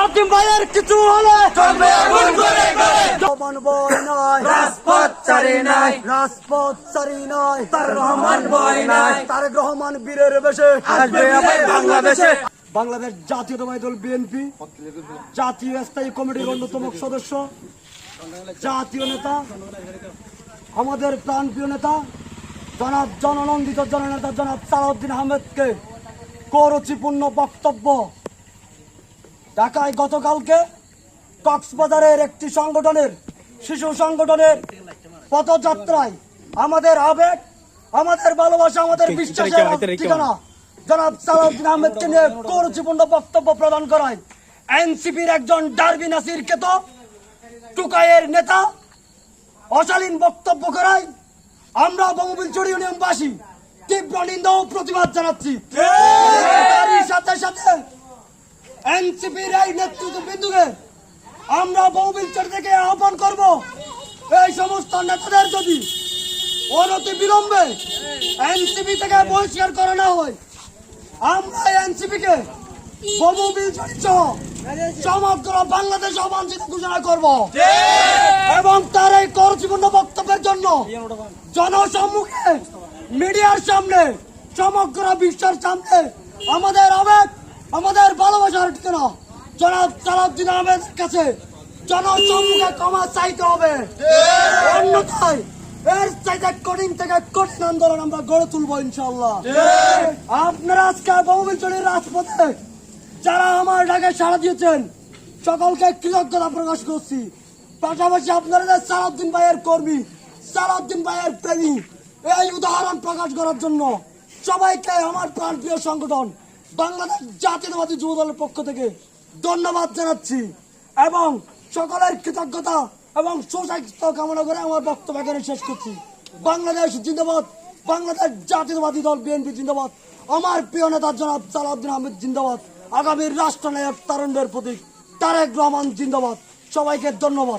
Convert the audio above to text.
সালাউদ্দিন ভাইয়ের কিছু হলে চলবে আগুন করে করে মানব নাই, রাজপথ ছাড়ে নাই, রাজপথ ছাড়ি নাই, তার রহমান ভয় নাই, তারেক রহমান বীরের বেশে আসবে আবার বাংলাদেশে। বাংলাদেশ জাতীয়তাবাদী দল বিএনপি জাতীয় স্থায়ী কমিটির অন্যতম সদস্য, জাতীয় নেতা, আমাদের প্রাণপ্রিয় নেতা জনাব জননন্দিত জননেতা জনাব সালাউদ্দিন আহমেদকে কৌরচিপূর্ণ বক্তব্য ঢাকায় গতকালকে কক্সবাজারের একটি সংগঠনের শিশু সংগঠনের পদযাত্রায় আমাদের আবেগ, আমাদের ভালোবাসা, আমাদের বিশ্বাসের ঠিকানা জনাব সালাউদ্দিন আহমেদকে নিয়ে কৌরচিপূর্ণ বক্তব্য প্রদান করায় এনসিপির একজন ডারবি নাসিরকে তো টুকাইয়ের নেতা অশালীন বক্তব্য করায় আমরা বঙ্গবন্ধু ইউনিয়নবাসী তীব্র নিন্দা ও প্রতিবাদ জানাচ্ছি। তারই সাথে সাথে এনসিপির এই নেতৃত্ববৃন্দকে আমরা বঙ্গবন্ধু থেকে আহ্বান করব, এই সমস্ত নেতাদের যদি অনতি বিলম্বে এনসিপি থেকে বহিষ্কার করা না হয়, আমরা এনসিপিকে বঙ্গবন্ধু সহ সমগ্র বাংলাদেশ অবাঞ্ছিত ঘোষণা করব এবং তার এই কৌরচিপূর্ণ বক্তব্যের জন্য জনসম্মুখে মিডিয়ার সামনে সমগ্র বিশ্বের সামনে আমাদের আবেগ, আমাদের ভালোবাসার ঠিকানা জনাব সালাউদ্দিন আহমেদের কাছে জনসম্মুখে ক্ষমা চাইতে হবে। অন্যথায় এর চাইতে কঠিন থেকে কঠিন আন্দোলন আমরা গড়ে তুলবো ইনশাআল্লাহ। আপনারা আজকে বঙ্গবন্ধুর রাজপথে যারা আমার ঢাকায় সাড়া দিয়েছেন সকলকে কৃতজ্ঞতা প্রকাশ করছি। পাশাপাশি আপনারা সালাউদ্দিন ভাইয়ের কর্মী, সালাউদ্দিন ভাইয়ের প্রেমী, এই উদাহরণ প্রকাশ করার জন্য সবাইকে আমার প্রাণপ্রিয় সংগঠন বাংলাদেশ জাতীয়তাবাদী যুব দলের পক্ষ থেকে ধন্যবাদ জানাচ্ছি এবং সকলের কৃতজ্ঞতা এবং সুস্বাস্থ্য কামনা করে আমার বক্তব্য এখানে শেষ করছি। বাংলাদেশ জিন্দাবাদ, বাংলাদেশ জাতীয়তাবাদী দল বিএনপি জিন্দাবাদ, আমার প্রিয় নেতা জনাব সালাউদ্দিন আহমেদ জিন্দাবাদ, আগামীর রাষ্ট্রনায়ক তারুণ্যের প্রতীক তারেক রহমান জিন্দাবাদ। সবাইকে ধন্যবাদ।